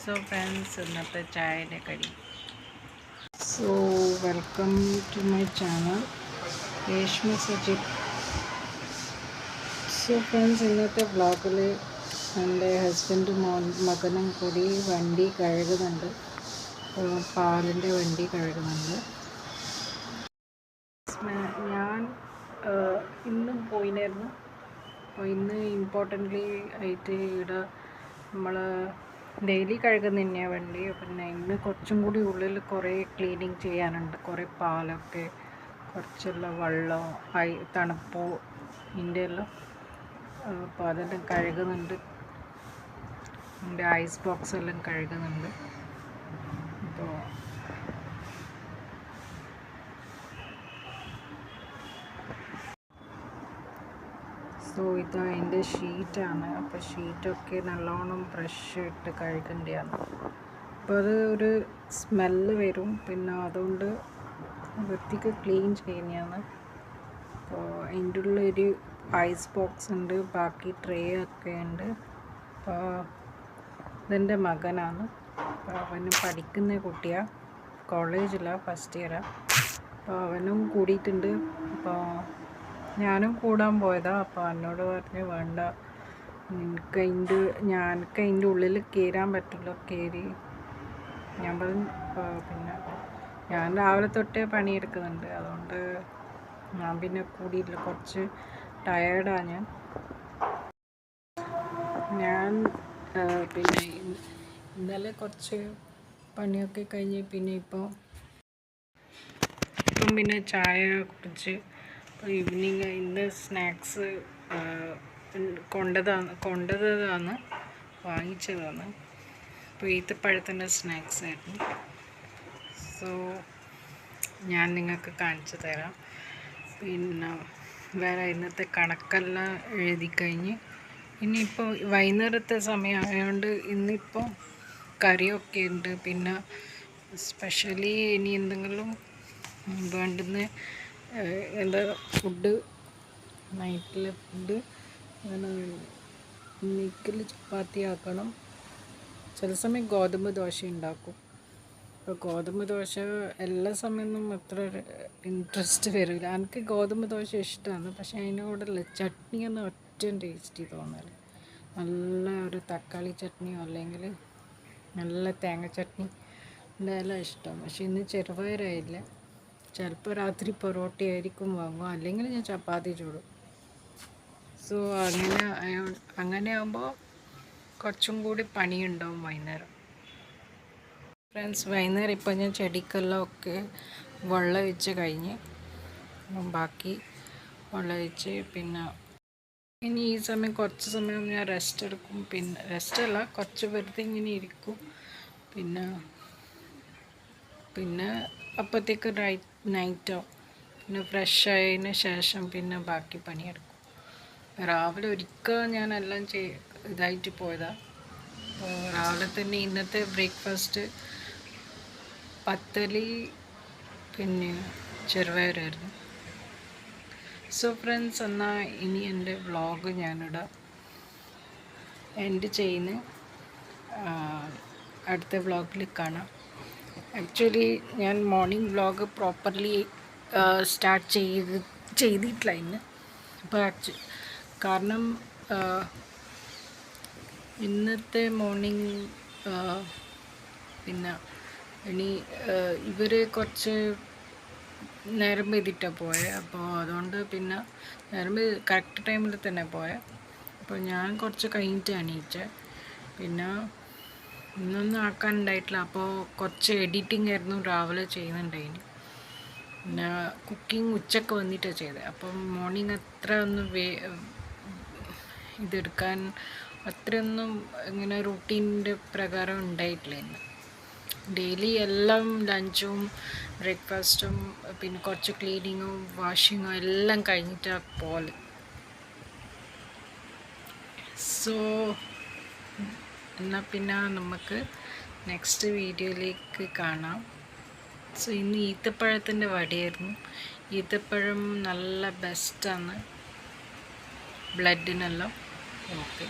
So friends, ഇന്നത്തെ ചായയുടെ കടി. So welcome to my channel Reshma Sajith. So friends, ഇന്നത്തെ വ്ളോഗിൽ എൻ്റെ ഹസ്ബൻഡും മകനും കൂടി വണ്ടി കഴുകുന്നുണ്ട്. പാലിൻ്റെ വണ്ടി കഴുകുന്നുണ്ട്. ഞാൻ ഇന്നും പോയിനായിരുന്നു. അപ്പോൾ ഇന്ന് ഇമ്പോർട്ടൻ്റ്ലി ആയിട്ട് ഇവിടെ നമ്മൾ ഡെയിലി കഴുകുന്ന തന്നെയാണ് വണ്ടി. പിന്നെ ഇന്ന് കുറച്ചും കൂടി ഉള്ളിൽ കുറേ ക്ലീനിങ് ചെയ്യാനുണ്ട്. കുറേ പാലൊക്കെ, കുറച്ചുള്ള വെള്ളം, തണുപ്പോ ഇതിൻ്റെ എല്ലാം. അപ്പോൾ അതെല്ലാം കഴുകുന്നുണ്ട്. എൻ്റെ ഐസ് ബോക്സ് എല്ലാം കഴുകുന്നുണ്ട്. അപ്പോൾ ഇത് അതിൻ്റെ ഷീറ്റാണ്. അപ്പോൾ ഷീറ്റൊക്കെ നല്ലോണം ബ്രഷ് ഇട്ട് കഴുകേണ്ടതാണ്. അപ്പോൾ അത് ഒരു സ്മെല്ല് വരും. പിന്നെ അതുകൊണ്ട് വൃത്തിക്ക് ക്ലീൻ ചെയ്യുന്നതാണ്. അപ്പോൾ അതിൻ്റെ ഉള്ളൊരു ഐസ് ബോക്സ് ഉണ്ട്, ബാക്കി ട്രേ ഒക്കെ ഉണ്ട്. അപ്പോൾ ഇതെൻ്റെ മകനാണ്. അപ്പോൾ അവന് പഠിക്കുന്ന കുട്ടിയാണ്, കോളേജിലാണ്, ഫസ്റ്റ് ഇയറാണ്. അപ്പോൾ അവനും കൂടിയിട്ടുണ്ട്. അപ്പോൾ ഞാനും കൂടാൻ പോയതാണ്. അപ്പോൾ എന്നോട് പറഞ്ഞു, വേണ്ട, ഞങ്ങൾക്ക് അതിൻ്റെ ഉള്ളിൽ കയറാൻ പറ്റില്ല, കയറി. ഞാൻ പറഞ്ഞു പിന്നെ ഞാൻ രാവിലെ തൊട്ടേ പണിയെടുക്കുന്നുണ്ട്, അതുകൊണ്ട് ഞാൻ പിന്നെ കൂടിയില്ല. കുറച്ച് ടയേർഡാണ് ഞാൻ. പിന്നെ ഇന്നലെ കുറച്ച് പണിയൊക്കെ കഴിഞ്ഞ് ഇപ്പം പിന്നെ ചായ കുടിച്ച് ഈവനിങ് ഇന്ന് സ്നാക്സ് കൊണ്ടതാണ് വാങ്ങിച്ചതാണ്. അപ്പോൾ ഈത്തപ്പഴത്തിൻ്റെ സ്നാക്സ് ആയിരുന്നു. സോ ഞാൻ നിങ്ങൾക്ക് കാണിച്ചു തരാം. പിന്നെ വേറെ ഇന്നത്തെ കണക്കെല്ലാം എഴുതി കഴിഞ്ഞ് ഇനിയിപ്പോൾ വൈകുന്നേരത്തെ സമയമായതുകൊണ്ട് ഇന്നിപ്പോൾ കറിയൊക്കെ ഉണ്ട്. പിന്നെ സ്പെഷ്യലി ഇനി എന്തെങ്കിലും വേണ്ടുന്ന എന്താ ഫുഡ്, നൈറ്റിലെ ഫുഡ് നിക്കൽ ചപ്പാത്തി ആക്കണം. ചില സമയം ഗോതമ്പ് ദോശ ഉണ്ടാക്കും. അപ്പോൾ ഗോതമ്പ് ദോശ എല്ലാ സമയമൊന്നും അത്ര ഇൻട്രസ്റ്റ് വരില്ല. എനിക്ക് ഗോതമ്പ് ദോശ ഇഷ്ടമാണ്, പക്ഷേ അതിനോടുള്ള ചട്നിയൊന്നും ഒറ്റ ടേസ്റ്റി തോന്നില്ല. നല്ല ഒരു തക്കാളി ചട്നിയോ അല്ലെങ്കിൽ നല്ല തേങ്ങ ചട്നി ഉണ്ടായാലും ഇഷ്ടം. പക്ഷേ ഇന്ന് ചെറുപയറായില്ല. ചിലപ്പോൾ രാത്രി പൊറോട്ട ആയിരിക്കും വാങ്ങും, അല്ലെങ്കിൽ ഞാൻ ചപ്പാത്തി ചൂടും. സോ അങ്ങനെ ആകുമ്പോൾ കുറച്ചും കൂടി പണിയുണ്ടാവും വൈകുന്നേരം. ഫ്രണ്ട്സ്, വൈകുന്നേരം ഇപ്പോൾ ഞാൻ ചെടിക്കെല്ലാം ഒക്കെ വെള്ളം ഒഴിച്ച് കഴിഞ്ഞ്, ബാക്കി വെള്ളം ഒഴിച്ച് പിന്നെ ഇനി ഈ സമയം കുറച്ച് സമയം ഞാൻ റെസ്റ്റ് എടുക്കും. പിന്നെ റെസ്റ്റല്ല, കുറച്ച് വെറുതെ ഇങ്ങനെ ഇരിക്കും. പിന്നെ അപ്പോഴത്തേക്ക് നൈറ്റാവും. പിന്നെ ഫ്രഷ് ആയതിന് ശേഷം പിന്നെ ബാക്കി പണിയെടുക്കും. രാവിലെ ഒരിക്കൽ ഞാനെല്ലാം ഇതായിട്ട് പോയതാണ്. അപ്പോൾ രാവിലെ തന്നെ ഇന്നത്തെ ബ്രേക്ക്ഫാസ്റ്റ് പത്തലി പിന്നെ ചെറുപയറായിരുന്നു. സോ ഫ്രണ്ട്സ്, എന്നാൽ ഇനി എൻ്റെ വ്ളോഗ് ഞാനിവിടെ എൻഡ് ചെയ്യുന്നു. അടുത്ത വ്ളോഗിൽ കാണാം. ആക്ച്വലി ഞാൻ മോർണിംഗ് വ്ളോഗ് പ്രോപ്പർലി സ്റ്റാർട്ട് ചെയ്തിട്ടില്ല ഇന്ന്. അപ്പോൾ കാരണം ഇന്നത്തെ മോർണിംഗ് പിന്നെ ഇനി ഇവർ കുറച്ച് നേരം പെയ്തിട്ടാണ് പോയത്. അപ്പോൾ അതുകൊണ്ട് പിന്നെ നേരം കറക്റ്റ് ടൈമിൽ തന്നെ പോയത്. അപ്പോൾ ഞാൻ കുറച്ച് കഴിഞ്ഞിട്ട് എണീറ്റത്. പിന്നെ ഇന്നൊന്നും ആക്കാനുണ്ടായിട്ടില്ല. അപ്പോൾ കുറച്ച് എഡിറ്റിംഗ് ആയിരുന്നു രാവിലെ ചെയ്യുന്നുണ്ടായിന്. പിന്നെ കുക്കിംഗ് ഉച്ചക്ക് വന്നിട്ടാണ് ചെയ്തത്. അപ്പം മോർണിംഗ് അത്ര ഒന്നും ഇതെടുക്കാൻ അത്രയൊന്നും ഇങ്ങനെ റൂട്ടീൻ്റെ പ്രകാരം ഉണ്ടായിട്ടില്ല ഇന്ന്. ഡെയിലി എല്ലാം ലഞ്ചും ബ്രേക്ക്ഫാസ്റ്റും പിന്നെ കുറച്ച് ക്ലീനിങ്ങും വാഷിങ്ങും എല്ലാം കഴിഞ്ഞിട്ടാണ് പോലെ. സോ എന്നാൽ പിന്നെ നമുക്ക് നെക്സ്റ്റ് വീഡിയോയിലേക്ക് കാണാം. സോ ഇന്ന് ഈത്തപ്പഴത്തിൻ്റെ വടയായിരുന്നു. ഈത്തപ്പഴം നല്ല ബെസ്റ്റാണ് ബ്ലഡിനെല്ലാം. ഓക്കെ.